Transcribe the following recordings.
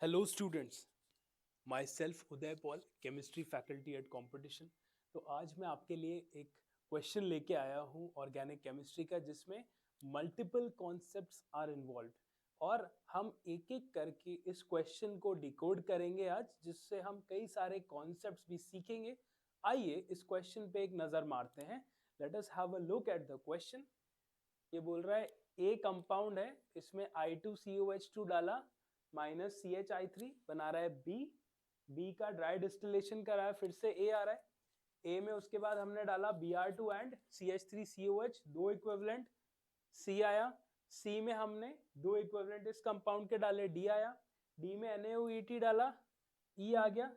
Hello students, my self Uday Paul, chemistry faculty at competition. तो आज मैं आपके लिए एक क्वेश्चन लेके आया हूँ ऑर्गेनिक केमिस्ट्री का, जिसमें मल्टीपल कॉन्सेप्ट्स आर इन्वॉल्व्ड और हम एक एक करके इस क्वेश्चन को डिकोड करेंगे आज, जिससे हम कई सारे कॉन्सेप्ट्स भी सीखेंगे। आइए इस क्वेश्चन पे एक नज़र मारते हैं। Let us have a look at the question. ये बोल रहा है ए कंपाउंड है, इसमें I2COH2 डाला, माइनस CH3 बना रहा है बी का ड्राई डिस्टिलेशन करा है, फिर से ए आ रहा है। ए में उसके बाद हमने डाला Br2 एंड CH3COH, दो इक्विवेलेंट सी आया। सी में हमने दो इक्विवेलेंट इस कंपाउंड के डाले, डी आया। डी में NaOET डाला, ई आ गया।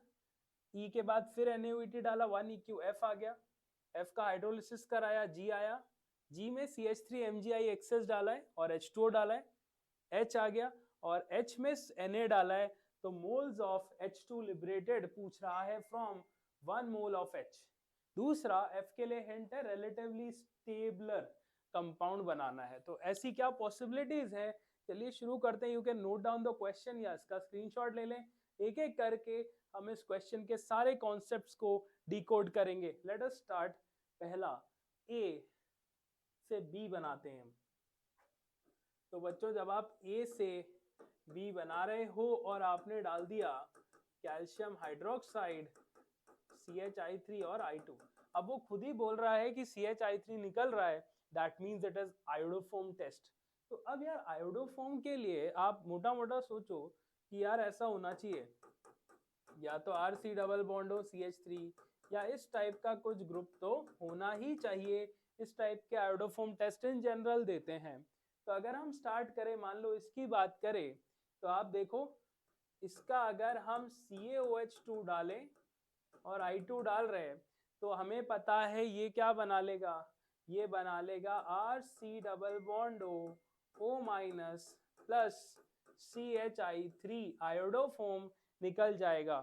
ई के बाद फिर NaOET डाला, 1EQ, F आ गया। F का हाइड्रोलिसिस कराया, जी आया। जी में CH3MgI एक्सेस डाला है और H2O डाला है, H आ गया। और H में Na डाला है, तो मोल्स ऑफ H2 लिबरेटेड पूछ रहा है फ्रॉम 1 मोल ऑफ H। दूसरा F के लिए हिंट है रिलेटिवली स्टेबलर कंपाउंड बनाना है। तो ऐसी क्या पॉसिबिलिटीज है, चलिए शुरू करते हैं। You can note down the question या इसका स्क्रीनशॉट ले लें। एक एक करके हम इस क्वेश्चन के सारे कॉन्सेप्ट्स को डिकोड करेंगे। Let us start. पहला, ए से बी बनाते हैं हम। तो बच्चों, जब आप ए से बी बना रहे हो और आपने डाल दिया कैल्शियम हाइड्रोक्साइड CH3 और I2, अब वो खुद ही बोल रहा है कि CH3 निकल रहा है, that means it is iodoform test. तो अब यार आयोडोफॉर्म के लिए आप मोटा मोटा सोचो कि यार ऐसा होना चाहिए, या तो RC डबल बॉन्ड हो CH3, या इस टाइप का कुछ ग्रुप तो होना ही चाहिए। इस टाइप के आयोडोफॉर्म टेस्ट इन जनरल देते हैं। तो अगर हम स्टार्ट करें, मान लो इसकी बात करें, तो आप देखो इसका अगर हम CaOH2 डालें और I2 डाल रहे हैं, तो हमें पता है ये क्या बना लेगा, ये बना लेगा RC double bond O minus plus CH3, iodoform निकल जाएगा।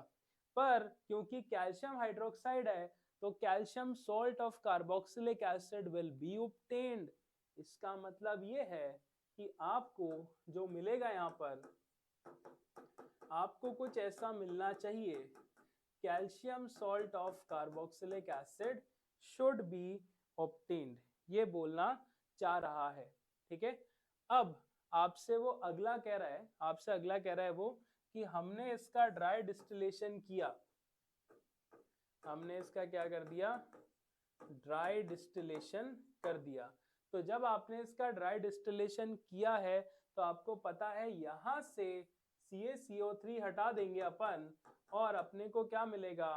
पर क्योंकि कैल्शियम हाइड्रोक्साइड है, तो calcium salt of carboxylic acid will be obtained. इसका मतलब ये है कि आपको जो मिलेगा यहाँ पर, आपको कुछ ऐसा मिलना चाहिए, calcium salt of carboxylic acid should be obtained, ये बोलना चाह रहा है। ठीक है। अब आपसे वो अगला कह रहा है, आपसे अगला कह रहा है वो कि हमने इसका ड्राई डिस्टिलेशन किया। हमने इसका क्या कर दिया, ड्राई डिस्टिलेशन कर दिया। तो जब आपने इसका ड्राई डिस्टिलेशन किया है, तो आपको पता है यहां से CaCO3 हटा देंगे अपन, और अपने को क्या मिलेगा,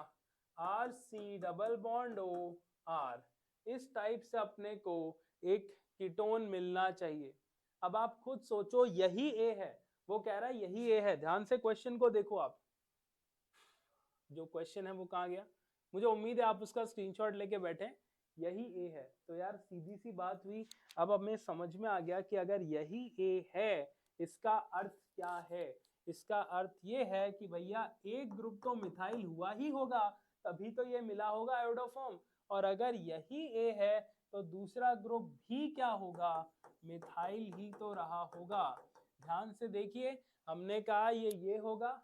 RC डबल बॉन्ड OR। इस टाइप से अपने को एक कीटोन मिलना चाहिए। अब आप खुद सोचो, यही ए है, वो कह रहा है यही ए है। ध्यान से क्वेश्चन को देखो आप, जो क्वेश्चन है वो कहाँ गया। मुझे उम्मीद है आप उसका स्क्रीनशॉट लेके बैठे। यही ए है, तो यार सीधी सी बात हुई। अब हमें समझ में आ गया कि अगर यही ए है, इसका अर्थ क्या है। इसका अर्थ ये है कि भैया एक ग्रुप तो मिथाइल हुआ ही होगा, तभी तो ये मिला होगा आयोडोफॉर्म। और अगर यही ए है, तो दूसरा ग्रुप भी क्या होगा, मिथाइल ही तो रहा होगा। ध्यान से देखिए, हमने कहा ये होगा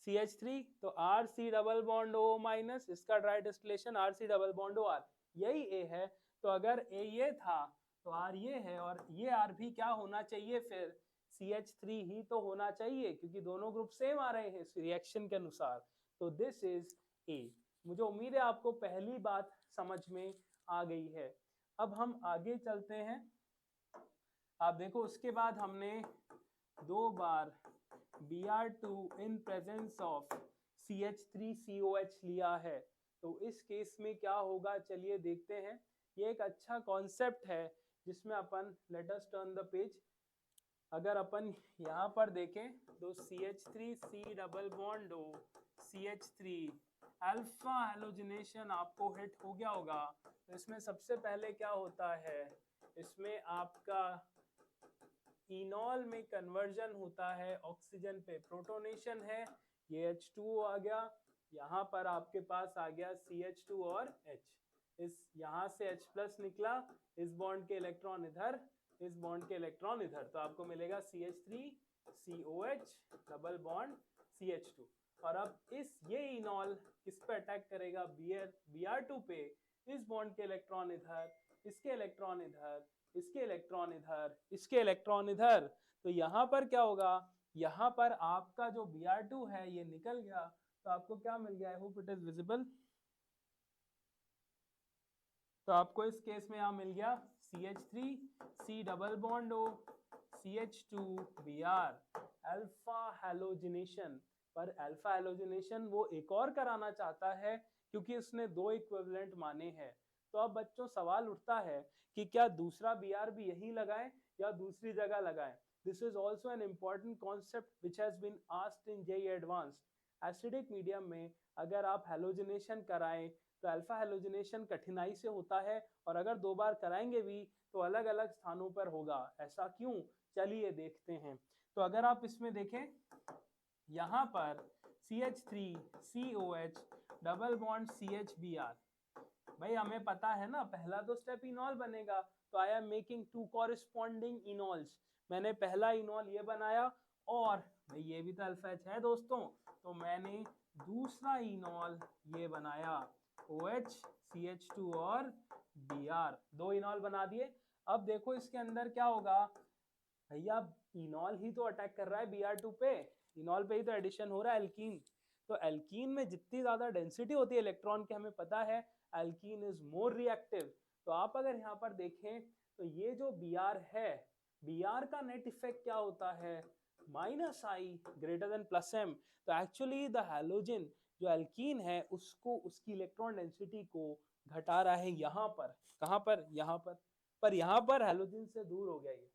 CH3, तो RC double bond O minus, इसका dry distillation RC double bond OR, यही A है। तो अगर A ये था, तो R ये है, और ये R भी क्या होना चाहिए, फिर CH3 ही तो होना चाहिए, क्योंकि दोनों ग्रुप सेम आ रहे हैं इस रिएक्शन के अनुसार। तो दिस इज A। मुझे उम्मीद है आपको पहली बात समझ में आ गई है। अब हम आगे चलते हैं। आप देखो, उसके बाद हमने दो बार Br2 in presence of CH3COH लिया है। तो इस केस में क्या होगा, चलिए देखते हैं। ये एक अच्छा कॉन्सेप्ट है जिसमें अपन, let us turn the page. अगर अपन यहाँ पर देखें, तो CH3C double bond O CH3, alpha halogenation आपको हिट हो गया होगा। तो इसमें सबसे पहले क्या होता है, इसमें आपका इनॉल में कन्वर्जन होता है, ऑक्सीजन पे प्रोटोनेशन है, ये H2O आ गया। यहाँ पर आपके पास आ गया CH2 और H। इस यहाँ से H प्लस निकला, इस बॉन्ड के इलेक्ट्रॉन इधर, इस बॉन्ड के इलेक्ट्रॉन इधर, तो आपको मिलेगा CH3 COH double bond CH2। और अब ये इनॉल किस पे अटैक करेगा? Br2 पे। इस बॉन्ड के इलेक्ट्रॉन इधर, इसके इलेक्ट्रॉन इधर, इसके इलेक्ट्रॉन इधर, इसके इलेक्ट्रॉन इधर। तो यहाँ पर क्या होगा? यहाँ पर आपका जो Br2 है ये निकल गया, तो आपको क्या मिल गया? I hope it is visible. तो आपको इस केस में यहाँ मिल गया CH3 C double bond O CH2 Br, alpha halogenation. पर अल्फा हैलोजिनेशन वो एक और कराना चाहता है क्योंकि उसने दो इक्विवेलेंट माने हैं। तो अब बच्चों सवाल उठता है कि क्या दूसरा Br भी यही लगाएं या दूसरी जगह लगाएं? This is also an important concept which has been asked in JEE advanced. Acidic medium में अगर आप हैलोजिनेशन कराएं तो अल्फा हैलोजिनेशन कठिनाई से होता है, और अगर दो बार कराएंगे भी तो अलग अलग स्थानों पर होगा। ऐसा क्यों? चलिए देखते हैं। तो अगर आप इसमें देखें, यहाँ पर CH3COH डबल बॉन्ड CHBr। भाई हमें पता है ना, पहला तो स्टेप इनॉल बनेगा, तो I am making two corresponding enols. मैंने पहला इनॉल ये बनाया, और भाई ये भी तो अल्फा एच है दोस्तों, तो मैंने दूसरा इनॉल ये बनाया OH CH2 और Br। दो इनॉल बना दिए। अब देखो इसके अंदर क्या होगा? भैया इनॉल ही तो अटैक कर रहा है Br2 पे, इनॉल पे ही तो एडिशन हो रहा है एल्कीन। तो एल्कीन में जितनी ज्यादा डेंसिटी होती है इलेक्ट्रॉन की, हमें पता है एल्कीन इज मोर रिएक्टिव। तो आप अगर यहाँ पर देखें तो ये जो Br है, Br का नेट इफेक्ट क्या होता है? -I greater than +M। तो एक्चुअली द हैलोजन जो एल्कीन है उसको, उसकी इलेक्ट्रॉन डेंसिटी को घटा रहा है यहाँ पर। कहाँ पर? यहाँ पर यहाँ पर हैलोजन से दूर हो गया ये,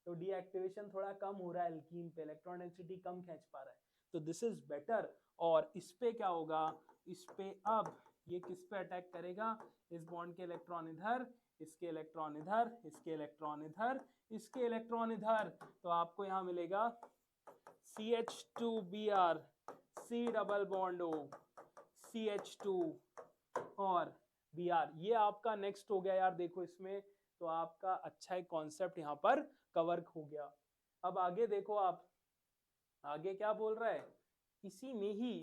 तो डीएक्टिवेशन थोड़ा कम हो रहा है एल्कीन पे, इलेक्ट्रॉन डेंसिटी कम खींच पा रहा है, तो दिस इज बेटर। और इस पे क्या होगा? इस पे अब ये किस पे अटैक करेगा? इस बॉन्ड के इलेक्ट्रॉन इधर, इसके इलेक्ट्रॉन इधर, इसके इलेक्ट्रॉन इधर, इसके इलेक्ट्रॉन इधर। तो आपको यहाँ मिलेगा CH2Br C double bond O CH2 और Br। ये आपका नेक्स्ट हो गया यार, देखो इसमें तो आपका अच्छा एक कॉन्सेप्ट यहाँ पर कवर हो गया। अब आगे देखो आप, आगे क्या बोल रहा है? इसी में ही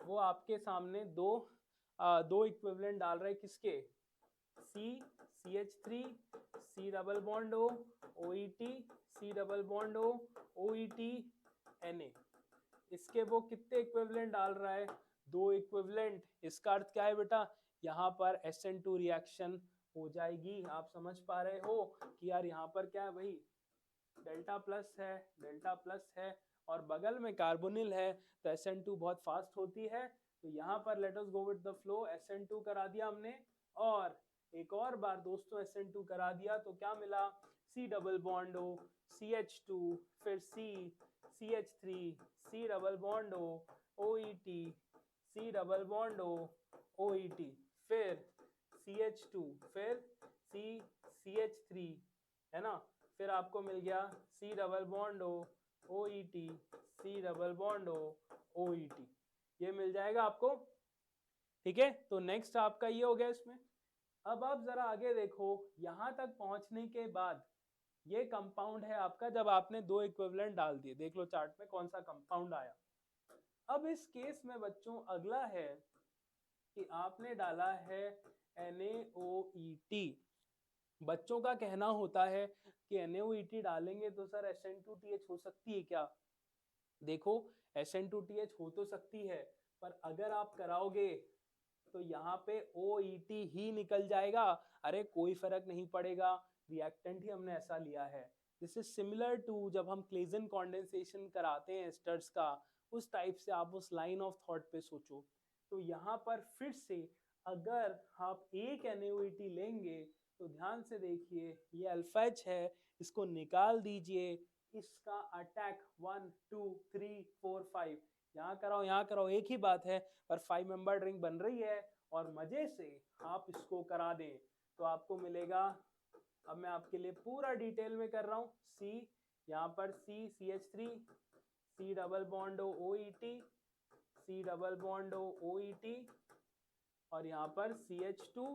वो आपके सामने दो इक्विवेलेंट डाल रहे हैं, किसके? CH3 C double bond O OET C double bond O OET Na। इसके वो कितने इक्विवेलेंट डाल रहा है? दो इक्विवेलेंट। इसका अर्थ क्या है बेटा? यहाँ पर SN2 रिएक्शन हो जाएगी। आप समझ पा रहे हो कि यार यहाँ पर क्या है भाई? डेल्टा प्लस है, डेल्टा प्लस है, और बगल में कार्बोनिल है, तो SN2 बहुत फास्ट होती है। तो यहाँ पर let us go with the flow, SN2 करा दिया हमने, और एक और बार दोस्तों SN2 करा दिया, तो क्या मिला? C double bond O CH2, फिर CH3 C double bond O OET C double bond O OET, फिर CH2, फिर CH3, है ना? फिर आपको मिल गया C double bond O OET C double bond O OET। ये मिल जाएगा आपको, ठीक है? तो नेक्स्ट आपका ये हो गया इसमें। अब आप जरा आगे देखो, यहां तक पहुंचने के बाद ये कंपाउंड है आपका, जब आपने दो इक्विवेलेंट डाल दिए, देख लो चार्ट में कौन सा कंपाउंड आया। अब इस केस में बच्चों अगला है कि आपने डाला है NaOET। बच्चों का कहना होता है कि NaOET डालेंगे तो सर SN2TH हो सकती है क्या? देखो SN2TH हो तो सकती है, पर अगर आप कराओगे तो यहाँ पे OET ही निकल जाएगा। अरे कोई फर्क नहीं पड़ेगा, रिएक्टेंट ही हमने ऐसा लिया है। दिस इज सिमिलर टू जब हम क्लेजन कॉन्डेंसेशन कराते हैं एस्टर्स का, उस टाइप से आप उस लाइन ऑफ थॉट पे सोचो। तो यहाँ पर फिर से अगर आप एक NaOET लेंगे तो ध्यान से देखिए, ये अल्फा एच है, इसको निकाल दीजिए, इसका अटैक 1 2 3 4 5, यहाँ कराओ एक ही बात है, पर 5 मेंबर रिंग बन रही है, और मजे से आप इसको करा दें तो आपको मिलेगा। अब मैं आपके लिए पूरा डिटेल में कर रहा हूँ। C, यहाँ पर CH3 C double bond O OET C double bond O OET, और यहाँ पर CH2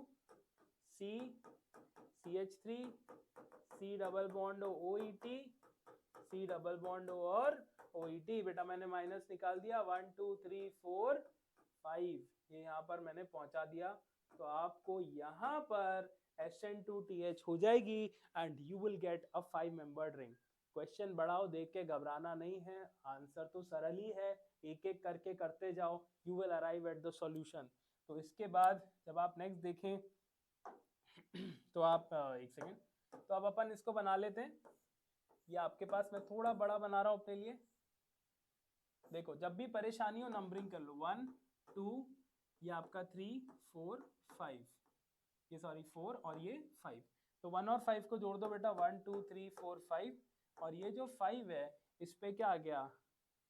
CH3 C double bond O OET C double bond O और OET। बेटा मैंने माइनस निकाल दिया, 1 2 3 4 5, ये यहाँ पर मैंने पहुंचा दिया। तो आपको यहाँ पर SN2TH हो जाएगी and you will get a 5 membered ring. Question बढ़ाओ, देख के घबराना नहीं है, आंसर तो सरल ही है, एक एक करके करते जाओ, you will arrive at the solution. तो इसके बाद जब आप नेक्स्ट देखें तो आप एक सेकेंड, तो अब अपन इसको बना लेते हैं। ये आपके पास मैं थोड़ा बड़ा बना रहा हूं अपने लिए। देखो जब भी परेशानी हो नंबरिंग कर लो, 1 2, ये आपका 3 4 5, ये सॉरी 4 और ये 5। तो 1 और 5 को जोड़ दो बेटा, 1 2 3 4 5, और ये जो 5 है इस पे क्या आ गया,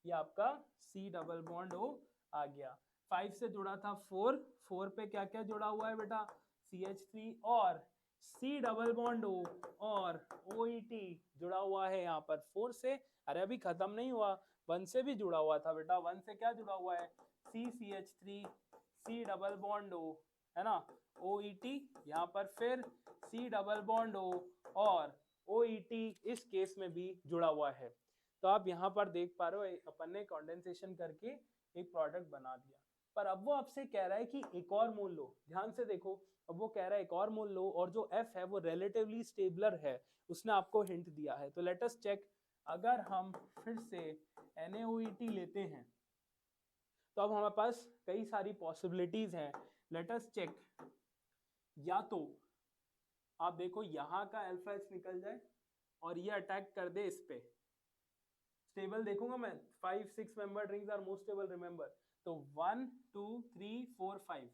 ये आपका C डबल बॉन्ड O आ गया। 5 से जुड़ा था 4, 4 पे क्या क्या जुड़ा हुआ है बेटा, CH3 और C डबल बॉन्ड O और OET जुड़ा हुआ है यहाँ पर 4 से। अरे अभी खत्म नहीं हुआ, 1 से भी जुड़ा हुआ था बेटा, 1 से क्या जुड़ा हुआ है, CCH3 C double bond O, है ना, OET यहाँ पर फिर C डबल बॉन्ड O और OET इस केस में भी जुड़ा हुआ है। तो आप यहाँ पर देख पा रहे हो अपन ने कंडेंसेशन करके एक प्रोडक्ट बना दिया। पर अब वो आपसे कह रहा है कि एक और मोल लो, ध्यान से देखो, अब वो कह रहा है एक और मोल लो, और जो F है वो रिलेटिवली स्टेबलर है, उसने आपको हिंट दिया है। तो लेट अस चेक, अगर हम फिर से NaOET लेते हैं तो अब हमारे पास कई सारी पॉसिबिलिटीज हैं। लेट अस चेक, या तो आप देखो यहाँ का अल्फा एच निकल जाए और ये अटैक कर दे इस पे, स्टेबल देखूंगा मैं, 5 6 member rings are most stable, remember. तो 1 2 3 4 5,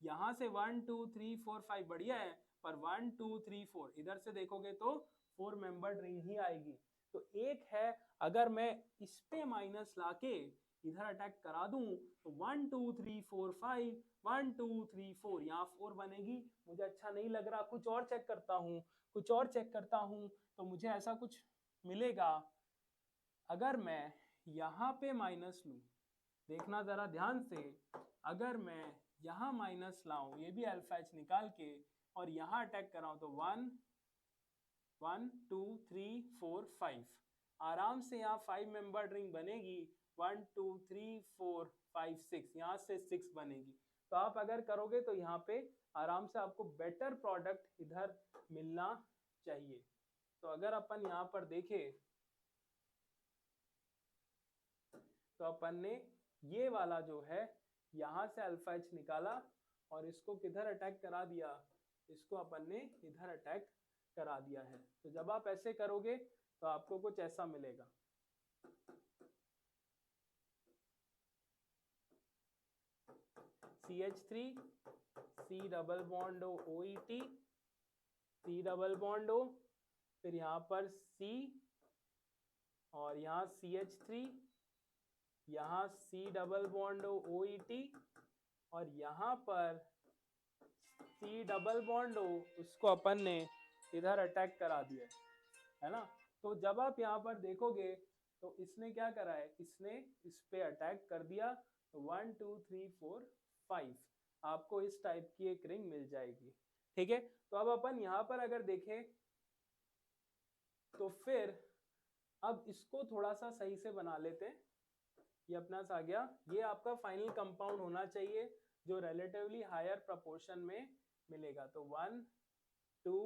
यहाँ से 1 2 3 4 5 बढ़िया है, पर 1 2 3 4 इधर से देखोगे तो 4 मेंबर्ड रिंग ही आएगी। तो एक है, अगर मैं इस पे माइनस लाके इधर अटैक करा दूं तो 1 2 3 4 5, 1 2 3 4, यहाँ 4 बनेगी, मुझे अच्छा नहीं लग रहा, कुछ और चेक करता हूँ, कुछ और चेक करता हूँ, तो मुझे ऐसा कुछ मिलेगा। अगर मैं यहाँ पे माइनस लूं, देखना जरा ध्यान से, अगर मैं यहाँ माइनस लाऊं, ये भी अल्फा एच निकाल के, और यहाँ अटैक कराऊं, तो 1 1 2 3 4 5, आराम से यहाँ 5 मेंबर्ड रिंग बनेगी, 1 2 3 4 5 6, यहाँ से 6 बनेगी। तो आप अगर करोगे तो यहाँ पे आराम से आपको बेटर प्रोडक्ट इधर मिलना चाहिए। तो अगर अपन यहाँ पर देखें तो अपन ने ये वाला जो है यहाँ से अल्फा एच निकाला और इसको किधर अटैक करा दिया, इसको अपन ने इधर अटैक करा दिया है। तो जब आप ऐसे करोगे तो आपको कुछ ऐसा मिलेगा। CH3 C double bond O OET, C double bond O, फिर यहाँ पर C और यहाँ CH3, यहाँ C double bond O OET, और यहाँ पर C डबल बॉन्ड O, उसको अपन ने इधर अटैक करा दिया है ना। तो जब आप यहाँ पर देखोगे तो इसने क्या करा है, इसने इस पे अटैक कर दिया, तो 1 2 3 4 5 आपको इस टाइप की एक रिंग मिल जाएगी। ठीक है, तो अब अपन यहाँ पर अगर देखें तो फिर अब इसको थोड़ा सा सही से बना लेते हैं। ये अपना आ गया, ये आपका फाइनल कंपाउंड होना चाहिए जो रिलेटिवली हायर प्रोपोर्शन में मिलेगा। तो 1 2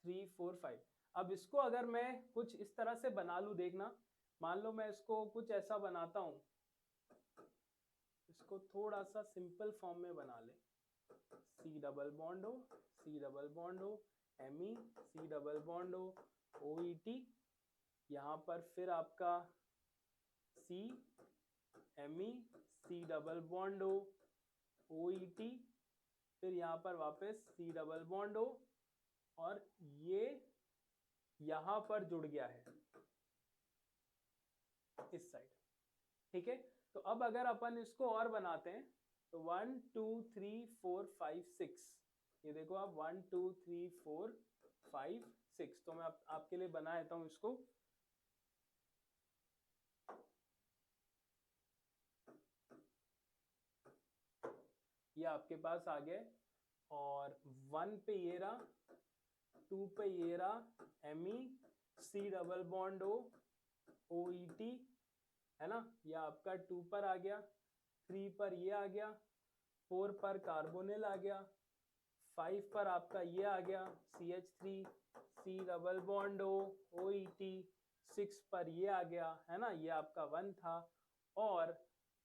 3 4 5। अब इसको अगर मैं कुछ इस तरह से बना लूं, देखना, मान लो मैं इसको कुछ ऐसा बनाता हूं, इसको थोड़ा सा सिंपल फॉर्म में बना ले, C double bond O C double bond O Me C double bond O OET, यहाँ पर फिर आपका C Me C double bond O OET, फिर यहाँ पर वापस C डबल बॉन्ड O, और ये यहाँ पर जुड़ गया है इस साइड। ठीक है, तो अब अगर अपन इसको और बनाते हैं तो 1 2 3 4 5 6, ये देखो आप 1 2 3 4 5 6, तो मैं आपके लिए बना देता हूं इसको। ये आपके पास आ गए, और 1 पे ये रहा, 2 पे ये रहा Me C double bond O OET, है ना, ये आपका 2 पर आ गया, 3 पर ये आ गया, 4 पर कार्बोनिल आ गया, 5 पर आपका ये आ गया CH3 C double bond O OET, 6 पर ये आ गया, है ना, ये आपका 1 था। और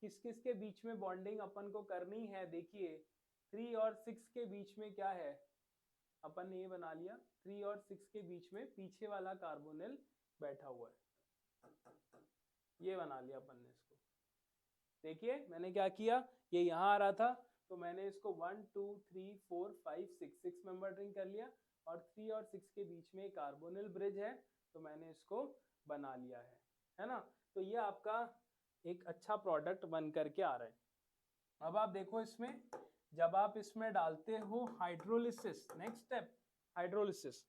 किस किस के बीच में बॉन्डिंग अपन को करनी है, देखिए 3 और 6 के बीच में क्या है, अपन ने ये बना लिया, 3 और 6 के बीच में पीछे वाला कार्बोनिल बैठा हुआ है, ये बना लिया अपन ने इसको। देखिए मैंने क्या किया, ये यहाँ आ रहा था तो मैंने इसको 1 2 3 4 5 6 मेंबर रिंग कर लिया, और 3 और 6 के बीच में कार्बोनिल ब्रिज है तो मैंने इसको बना लिया है ना। तो ये आपका एक अच्छा प्रोडक्ट बन करके आ रहा है। अब आप देखो इसमें, जब आप इसमें डालते हो हाइड्रोलिसिस, नेक्स्ट स्टेप हाइड्रोलिसिस,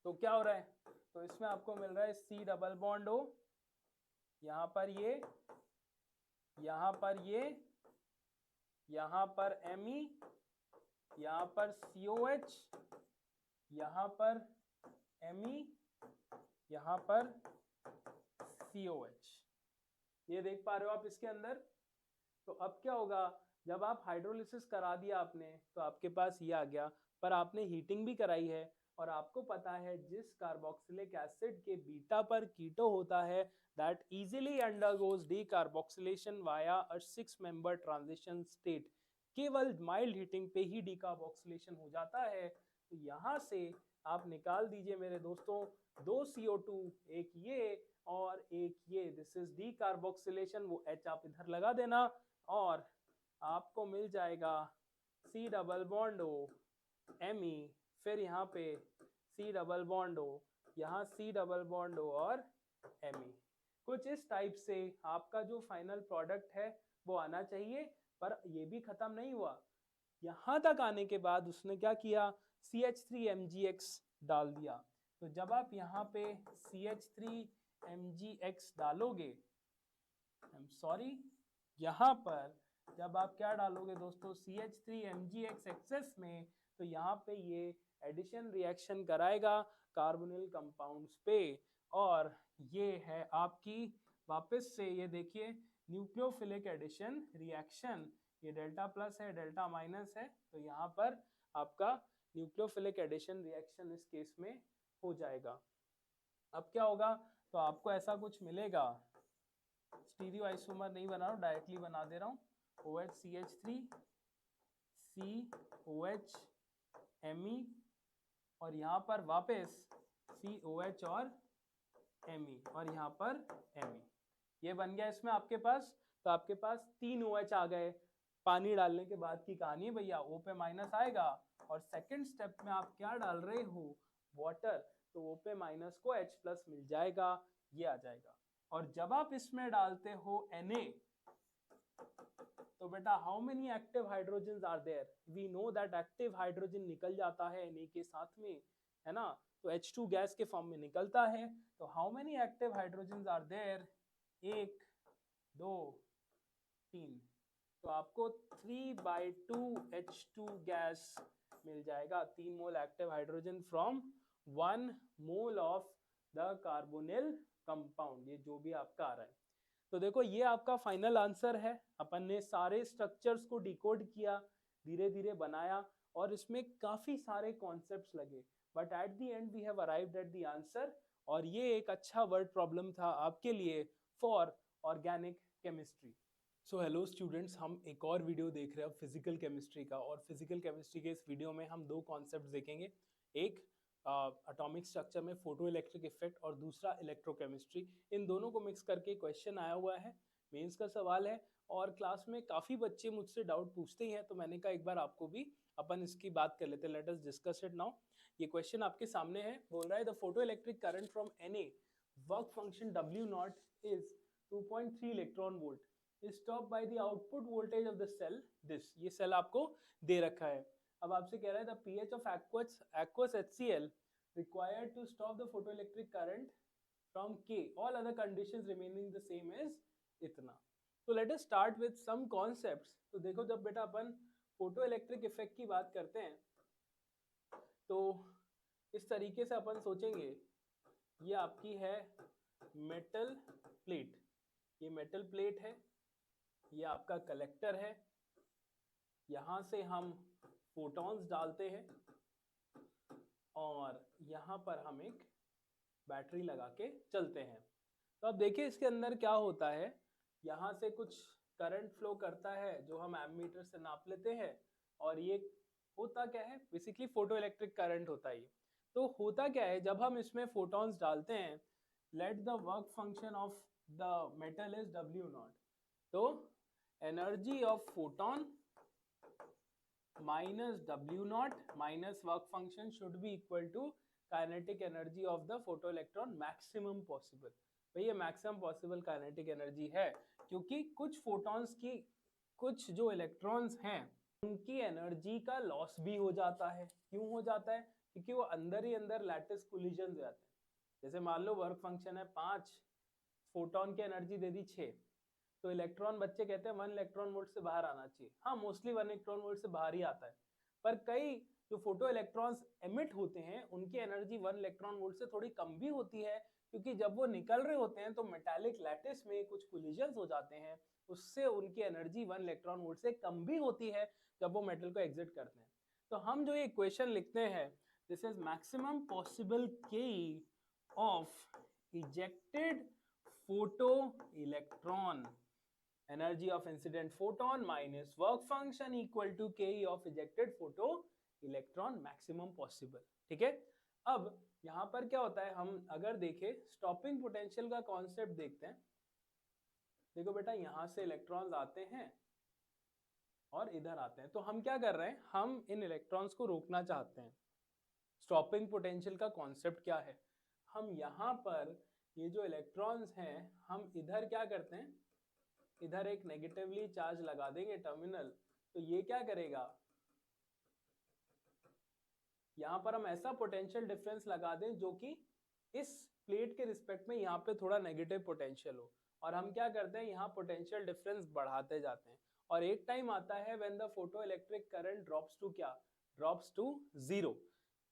तो क्या हो रहा है, तो इसमें आपको मिल रहा है C डबल बॉन्ड O, यहाँ पर ये, यहाँ पर ये, यहाँ पर Me, यहाँ पर COH, यहाँ पर Me, यहाँ पर COH, ये देख पा रहे हो आप इसके अंदर। तो अब क्या होगा, जब आप हाइड्रोलिसिस करा दिया आपने तो आपके पास ये आ गया, पर आपने हीटिंग भी कराई है, और आपको पता है जिस कार्बोक्सिलिक एसिड के बीटा पर कीटो होता है that easily undergoes decarboxylation via a 6 member transition state, केवल माइल्ड हीटिंग पे ही डिकार्बोक्सिलेशन हो जाता है। तो यहाँ से आप निकाल दीजिए मेरे दोस्तों, 2 CO2, एक ये और एक ये, दिस इज डिकार्बोक्सिलेशन, वो H आप इधर लगा देना, और आपको मिल जाएगा C double bond O Me, फिर यहाँ पे C डबल बॉन्ड O, यहाँ C डबल बॉन्ड O और Me। कुछ इस टाइप से आपका जो फाइनल प्रोडक्ट है वो आना चाहिए। पर ये भी खत्म नहीं हुआ, यहाँ तक आने के बाद उसने क्या किया, CH3MgX डाल दिया। तो जब आप यहाँ पे CH3MgX डालोगे, यहाँ पर जब आप क्या डालोगे दोस्तों, CH3MgX एक्सेस में, तो यहाँ पे ये एडिशन रिएक्शन कराएगा कार्बोनिल कंपाउंड्स पे, और ये है आपकी वापस से, ये देखिए न्यूक्लियोफिलिक एडिशन रिएक्शन, ये डेल्टा प्लस है डेल्टा माइनस है, तो यहाँ पर आपका न्यूक्लियोफिलिक एडिशन रिएक्शन इस केस में हो जाएगा। अब क्या होगा, तो आपको ऐसा कुछ मिलेगा, स्टीरियो आइसोमर नहीं बना रहा हूँ, डायरेक्टली बना दे रहा हूँ, OHCH3 COH Me, और यहाँ पर वापस COH और Me, और यहाँ पर Me, ये बन गया इसमें आपके पास। तो आपके पास 3 OH आ गए, पानी डालने के बाद की कहानी है भैया, O पे माइनस आएगा, और सेकंड स्टेप में आप क्या डाल रहे हो, वाटर, तो O पे माइनस को H प्लस मिल जाएगा, ये आ जाएगा। और जब आप इसमें डालते हो Na, तो बेटा how many active hydrogen are there, we know that active hydrogen निकल जाता है Na के साथ में, है ना, तो H2 गैस के फॉर्म में निकलता है। तो how many active hydrogen are there, 1 2 3, तो आपको 3/2 H2 गैस मिल जाएगा, 3 mole active hydrogen from 1 mole of the carbonyl compound, ये जो भी आपका आ रहा है। तो देखो ये आपका फाइनल आंसर है, अपन ने सारे स्ट्रक्चर्स को डिकोड किया, धीरे धीरे बनाया, और इसमें काफी सारे कॉन्सेप्ट्स लगे, but at the end we have arrived at the answer. और ये एक अच्छा वर्ड प्रॉब्लम था आपके लिए for organic chemistry. So hello students, हम एक और वीडियो देख रहे हैं फिजिकल केमिस्ट्री का, और फिजिकल केमिस्ट्री के इस वीडियो में हम 2 कॉन्सेप्ट्स देखेंगे, एक एटॉमिक स्ट्रक्चर में फोटो इलेक्ट्रिक इफेक्ट, और दूसरा इलेक्ट्रोकेमिस्ट्री। इन दोनों को मिक्स करके क्वेश्चन आया हुआ है, मेंस का सवाल है, और क्लास में काफ़ी बच्चे मुझसे डाउट पूछते हैं, तो मैंने कहा एक बार आपको भी अपन इसकी बात कर लेते हैं, let us discuss it now. ये क्वेश्चन आपके सामने है, बोल रहा है the photo electric current from Na work function W0 is 2.3 electron volt, is stopped by the output voltage of the cell this, ये सेल आपको दे रखा है। अब आपसे कह रहा है the pH of aqueous HCl required to stop the photoelectric current from K, all other conditions remaining the same is इतना। तो let us start with some concepts। तो देखो जब बेटा अपन फोटो इलेक्ट्रिक इफेक्ट की बात करते हैं, तो इस तरीके से अपन सोचेंगे, ये आपकी है मेटल प्लेट, ये मेटल प्लेट है, ये आपका कलेक्टर है, यहाँ से हम फोटॉन्स डालते हैं और यहाँ पर हम एक बैटरी लगा के चलते हैं। तो अब देखिए इसके अंदर क्या होता है, यहाँ से कुछ करंट फ्लो करता है जो हम एमीटर से नाप लेते हैं, और ये होता क्या है, बेसिकली फोटो इलेक्ट्रिक करंट होता है ये। तो होता क्या है, जब हम इसमें फोटॉन्स डालते हैं, let the work function of the metal is W0, तो energy of photon minus W0 minus work function should be equal to kinetic energy of the photo electron maximum possible. भाई ये मैक्सिमम पॉसिबल काइनेटिक एनर्जी है, क्योंकि कुछ photons की, कुछ जो electrons हैं उनकी एनर्जी का लॉस भी हो जाता है। क्यों हो जाता है? क्योंकि वो अंदर ही अंदर लैटिस कोलिजन हो जाते हैं। जैसे मान लो वर्क फंक्शन है 5, फोटोन की एनर्जी दे दी 6, तो इलेक्ट्रॉन बच्चे कहते हैं 1 इलेक्ट्रॉन वोल्ट से बाहर आना चाहिए। हाँ, मोस्टली 1 इलेक्ट्रॉन वोल्ट से बाहर ही आता है, पर कई जो फोटो इलेक्ट्रॉन्स एमिट होते हैं उनकी एनर्जी 1 इलेक्ट्रॉन वोल्ट से थोड़ी कम भी होती है, क्योंकि जब वो निकल रहे होते हैं तो मेटालिक लैटिस में कुछ कोलिजन्स हो जाते हैं, उससे उनकी एनर्जी 1 इलेक्ट्रॉन वोल्ट से कम भी होती है जब वो मेटल को एग्जिट करते हैं। तो हम जो ये इक्वेशन लिखते हैं, दिस इज मैक्सिमम पॉसिबल के of ejected photo electron, energy of incident photon minus work function equal to ke of ejected photo electron maximum possible। ठीक है, अब यहां पर क्या होता है, हम अगर देखें स्टॉपिंग पोटेंशियल का कॉन्सेप्ट देखते हैं। देखो बेटा, यहां से इलेक्ट्रॉन्स आते हैं और इधर आते हैं, तो हम क्या कर रहे हैं, हम इन इलेक्ट्रॉन्स को रोकना चाहते हैं। स्टॉपिंग पोटेंशियल का कॉन्सेप्ट क्या है, हम यहां पर ये जो इलेक्ट्रॉन्स हैं, हम इधर क्या करते हैं, इधर एक नेगेटिवली चार्ज लगा देंगे टर्मिनल, तो ये क्या करेगा, यहां पर हम ऐसा पोटेंशियल डिफरेंस लगा दें जो कि इस प्लेट के रिस्पेक्ट में यहाँ पे थोड़ा नेगेटिव पोटेंशियल हो, और हम क्या करते हैं, यहाँ पोटेंशियल डिफरेंस बढ़ाते जाते हैं, और एक टाइम आता है when the photo electric current drops to क्या, ड्रॉप्स टू 0।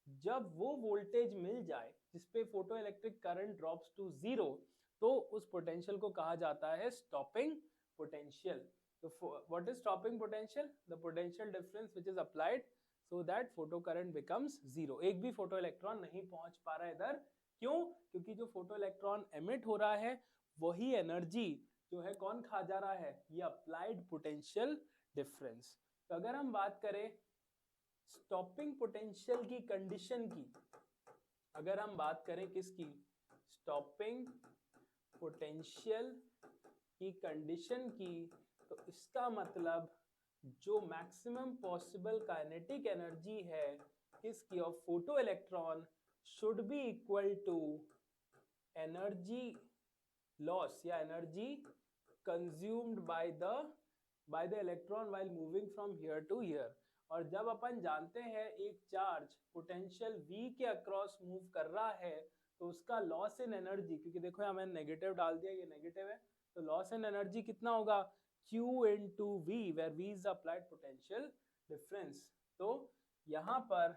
जब वो वोल्टेज मिल जाए जिसपे photo electric current drops to 0, तो उस पोटेंशियल को कहा जाता है stopping potential। So what is stopping potential? The potential difference which is applied so that photo current becomes 0। एक भी फोटो इलेक्ट्रॉन नहीं पहुंच पा रहा है इधर, क्यों? क्योंकि जो फोटो इलेक्ट्रॉन एमिट हो रहा है वही एनर्जी जो है कौन खा जा रहा है, ये अप्लाइड पोटेंशियल डिफरेंस। तो अगर हम बात करें स्टॉपिंग पोटेंशियल की कंडीशन की, अगर हम बात करें किसकी, स्टॉपिंग पोटेंशियल की कंडीशन की, तो इसका मतलब जो मैक्सिमम पॉसिबल काइनेटिक एनर्जी है किसकी, of photo electron, should be equal to energy loss या energy consumed by the electron while moving from here to here. और जब अपन जानते हैं एक चार्ज पोटेंशियल V के अक्रॉस मूव कर रहा है, तो उसका लॉस इन एनर्जी, क्योंकि देखो यहाँ मैंने नेगेटिव डाल दिया, ये नेगेटिव है, तो लॉस इन एनर्जी कितना होगा, Q into V, where V is the applied potential difference। तो यहाँ पर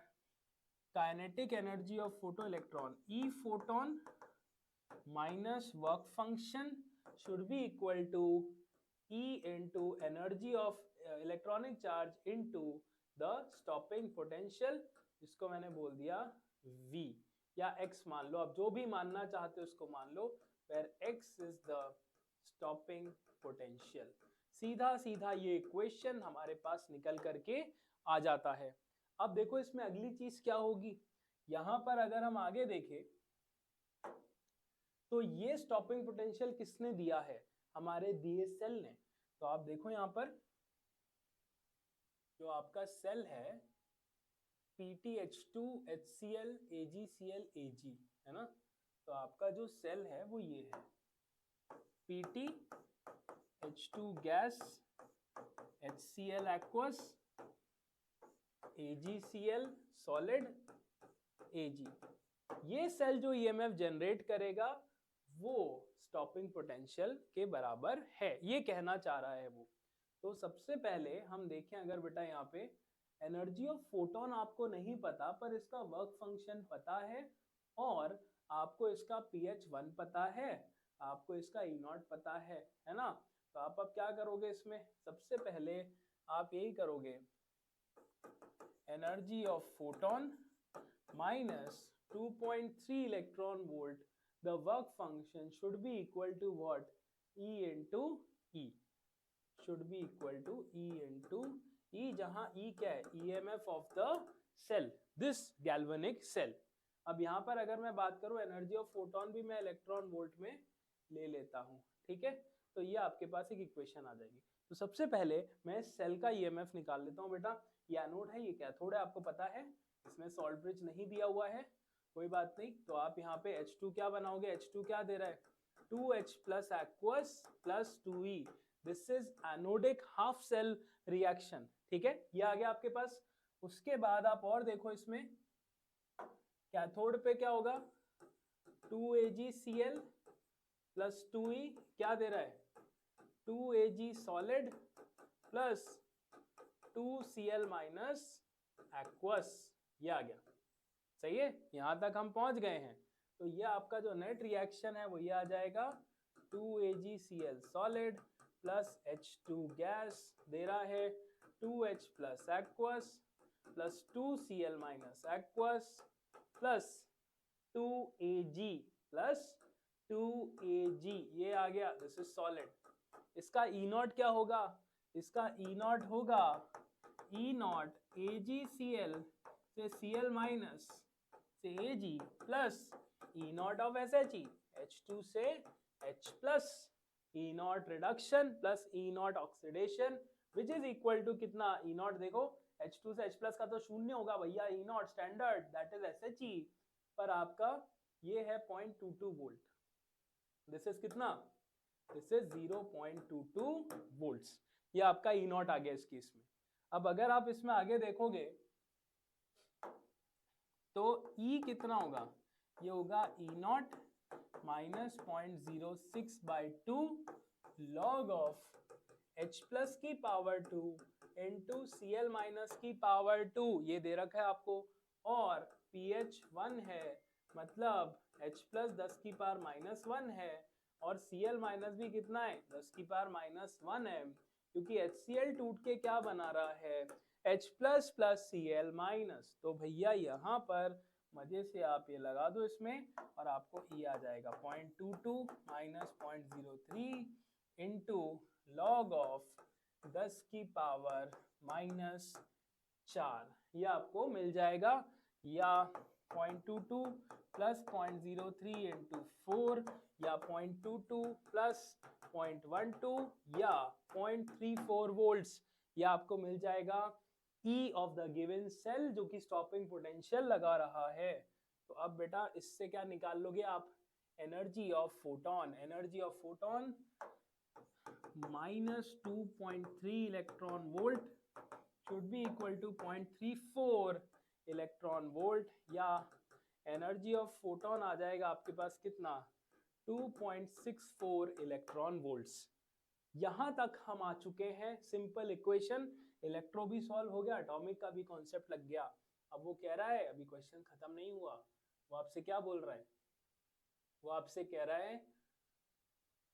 kinetic energy of photo electron E photon minus work function should be equal to E into energy of electronic charge into the stopping potential, जिसको मैंने बोल दिया V या X मान लो, अब जो भी मानना चाहते हो उसको मान लो, where X is the stopping potential. सीधा सीधा ये इक्वेशन हमारे पास निकल करके आ जाता है। अब देखो इसमें अगली चीज क्या होगी, यहां पर अगर हम आगे देखें तो ये स्टॉपिंग पोटेंशियल किसने दिया है, हमारे दिए सेल ने। तो आप देखो यहां पर जो आपका सेल है PtH2 HCl AgCl Ag, है ना, तो आपका जो सेल है वो ये है Pt H2 gas, HCl aqueous, AgCl solid, Ag। ये सेल जो EMF जनरेट करेगा वो स्टॉपिंग पोटेंशियल के बराबर है, ये कहना चाह रहा है वो। तो सबसे पहले हम देखें, अगर बेटा यहाँ पे एनर्जी ऑफ फोटोन आपको नहीं पता पर इसका वर्क फंक्शन पता है और आपको इसका pH 1 पता है, आपको इसका ई नॉट पता है ना। तो आप अब क्या करोगे इसमें, सबसे पहले आप यही करोगे, energy of photon minus 2.3 electron volt, the work function should be equal to what? E into E should be equal to E into E, जहां E क्या है, EMF of the cell, this galvanic cell। अब यहाँ पर अगर मैं बात करूं एनर्जी ऑफ फोटोन भी मैं इलेक्ट्रॉन वोल्ट में ले लेता हूं, ठीक है। तो ये आपके पास एक इक्वेशन आ जाएगी। तो सबसे पहले मैं सेल का ईएमएफ निकाल लेता हूं बेटा। ये एनोड है, ये कैथोड है, आपको पता है। इसमें सॉल्ट ब्रिज नहीं दिया हुआ है, कोई बात नहीं। तो आप यहाँ पे H2 क्या बनाओगे, H2 क्या दे रहा है, 2H plus aqueous plus 2E। This is anodic half cell reaction, ठीक है, ये आ गया आपके पास। उसके बाद आप और देखो इसमें कैथोड पे क्या होगा, 2AgCl प्लस 2E क्या दे रहा है, 2Ag solid plus 2Cl minus aqueous, ये आ गया। सही है, यहां तक हम पहुंच गए हैं। तो ये आपका जो नेट रिएक्शन है वो ये आ जाएगा, 2AgCl solid plus H2 gas दे रहा है 2H प्लस एक्वस प्लस 2Cl minus aqueous plus 2Ag plus 2Ag, ये आ गया, दिस इज सॉलिड। इसका E नॉट क्या होगा, इसका E नॉट होगा E नॉट AgCl से Cl माइनस से Ag plus E naught of SHE, H2 से H plus E naught reduction plus E naught oxidation, which is equal to कितना, E naught देखो H2 से H प्लस का तो शून्य होगा भैया, E not standard that is SHE, पर आपका ये है 0.22 वोल्ट। दिस इज कितना, दिस इज 0.22 वोल्ट्स। ये आपका E नॉट आ गया इस केस में। अब अगर आप इसमें आगे देखोगे तो E कितना होगा, ये होगा E not minus 0.06 by 2 log of H plus की पावर 2 इंटू Cl माइनस की पावर 2, ये दे रखा है आपको। और pH 1 है, मतलब H प्लस 10 की पावर माइनस 1 है, और Cl माइनस भी कितना है, 10 की पावर माइनस 1 है, क्योंकि HCl टूट के क्या बना रहा है, H plus plus Cl minus. तो भैया यहाँ पर मजे से आप ये लगा दो इसमें और आपको E आ जाएगा 0.22 माइनस 0.03 इंटू लॉग ऑफ 10 की पावर माइनस 4, ये आपको मिल जाएगा। या 0.22 प्लस 0.03 इंटू 4, या 0.22 प्लस 0.12 या 0.34 वोल्ट्स, या आपको मिल जाएगा E of the given cell, जो कि स्टॉपिंग पोटेंशियल लगा रहा है। तो अब बेटा इससे क्या निकाल लोगे आप, energy of photon, energy of photon minus 2.3 electron volt should be equal to 0.34 electron volt, या एनर्जी ऑफ फोटोन आ जाएगा आपके पास कितना, 2.64 इलेक्ट्रॉन वोल्ट्स। यहां तक हम आ चुके हैं, सिंपल इक्वेशन, इलेक्ट्रो भी सॉल्व हो गया, एटॉमिक का भी कॉन्सेप्ट लग गया। अब वो कह रहा है, अभी क्वेश्चन खत्म नहीं हुआ, वो आपसे क्या बोल रहा है, वो आपसे कह रहा है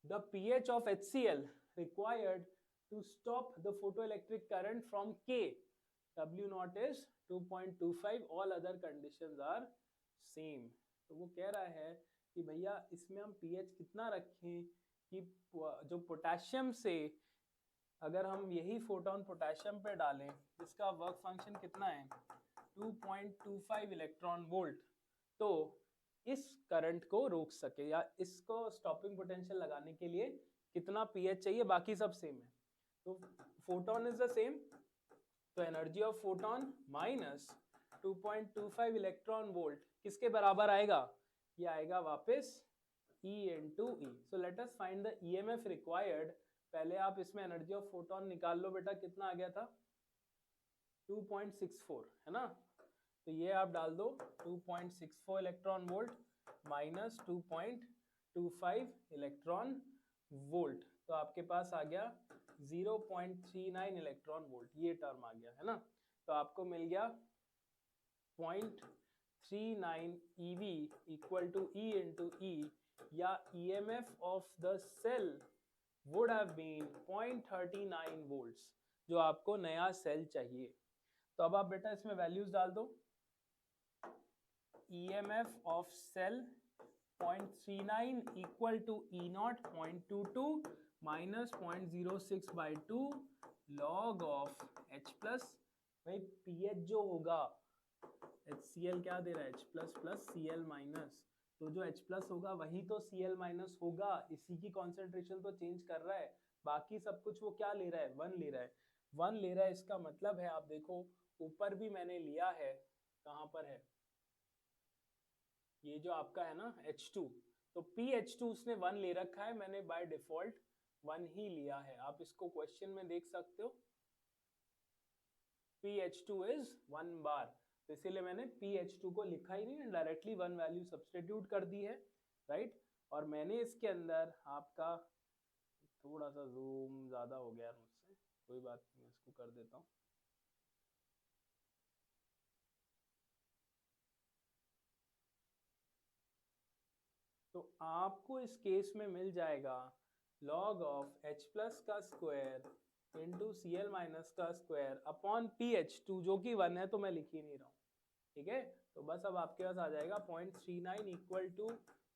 the pH of HCl required to stop the photoelectric current from K, W naught is 2.25, all other conditions are same। तो वो कह रहा है कि भैया इसमें हम pH कितना रखें कि जो पोटेशियम से अगर हम यही फोटोन पोटेशियम पे डालें जिसका वर्क फंक्शन कितना है 2.25 इलेक्ट्रॉन वोल्ट, तो इस करंट को रोक सके, या इसको स्टॉपिंग पोटेंशियल लगाने के लिए कितना पीएच चाहिए, बाकी सब सेम है। तो फोटोन इज द सेम, तो energy of photon minus 2.25 electron volt किसके बराबर आएगा, ये आएगा वापस E into E। So let us find the EMF required. पहले आप इसमें एनर्जी ऑफ फोटोन निकाल लो बेटा, कितना आ गया था 2.64, है ना। तो ये आप डाल दो 2.64 electron volt minus 2.25 electron volt, तो आपके पास आ गया 0.39 इलेक्ट्रॉन वोल्ट, ये टर्म आ गया, है ना। तो आपको मिल गया 0.39 EV equal to E into E, या EMF of the cell would have been 0.39 volts, जो आपको नया सेल चाहिए। तो अब आप बेटा इसमें वैल्यूज डाल दो। EMF of cell 0.39 equal to E naught 0.22 minus 0.06 by 2 log of H plus। भाई pH जो होगा, HCl क्या दे रहा है, H plus plus Cl minus, तो जो H plus होगा वही तो Cl minus होगा, इसी की कॉन्सेंट्रेशन तो चेंज कर रहा है, बाकी सब कुछ वो क्या ले रहा है, 1 ले रहा है, 1 ले रहा है। इसका मतलब है आप देखो ऊपर भी मैंने लिया है, कहाँ पर है ये जो आपका है ना H2, तो PH2 उसने 1 ले रखा है, मैंने बाय डिफॉल्ट 1 ही लिया है। आप इसको क्वेश्चन में देख सकते हो, PH2 is 1 बार, तो इसीलिए मैंने PH2 को लिखा ही नहीं, डायरेक्टली 1 वैल्यू सब्स्टिट्यूट कर दी है, राइट। और मैंने इसके अंदर आपका थोड़ा सा जूम ज्यादा हो गया मुझसे, कोई बात नहीं, मैं इसको कर देता हूँ। तो आपको इस केस में मिल जाएगा log ऑफ H प्लस का स्क्वायर इंटू Cl माइनस का स्क्वायर अपॉन PH2, जो कि 1 है तो मैं लिख ही नहीं रहा हूँ, ठीक है। तो बस अब आपके पास आ जाएगा 0.39 इक्वल टू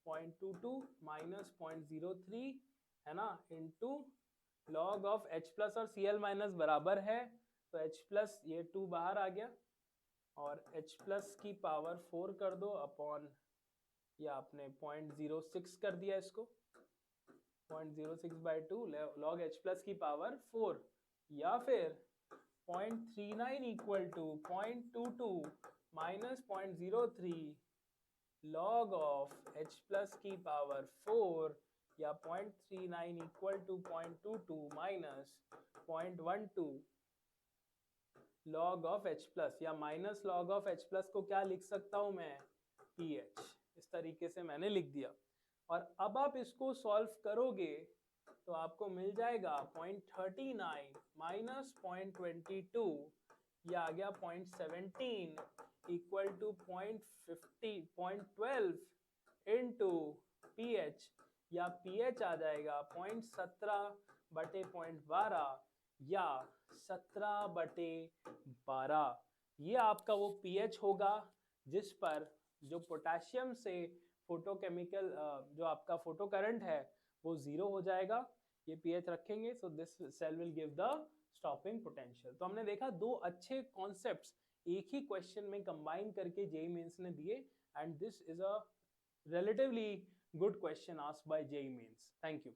0.22 माइनस 0.03 है ना, into log of H plus और Cl माइनस बराबर है, तो H प्लस ये 2 बाहर आ गया और H प्लस की पावर 4 कर दो अपॉन, या आपने 0.06 कर दिया इसको, 0.06 बाई 2 लॉग H प्लस की पावर 4, या फिर 0.39 equal to 0.22 minus 0.03 log of H plus की पावर 4, या 0.39 equal to 0.22 minus 0.12 log of H plus, या minus log of H plus को क्या लिख सकता हूं मैं, PH। इस तरीके से मैंने लिख दिया। और अब आप इसको सॉल्व करोगे तो आपको मिल जाएगा 0.39 माइनस 0.22, ये आ गया 0.17 इक्वल टू 0.12 इंटू PH, या PH आ जाएगा 0.17 बटे 0.12 या 17/12। ये आपका वो pH होगा जिस पर जो पोटेशियम से फोटोकेमिकल जो आपका फोटो करंट है वो 0 हो जाएगा। ये pH रखेंगे, so this cell will give the stopping potential. तो हमने देखा दो अच्छे कॉन्सेप्ट्स एक ही क्वेश्चन में कंबाइन करके जेईई मेंस ने दिए, and this is a relatively good question asked by JEE Mains. Thank you.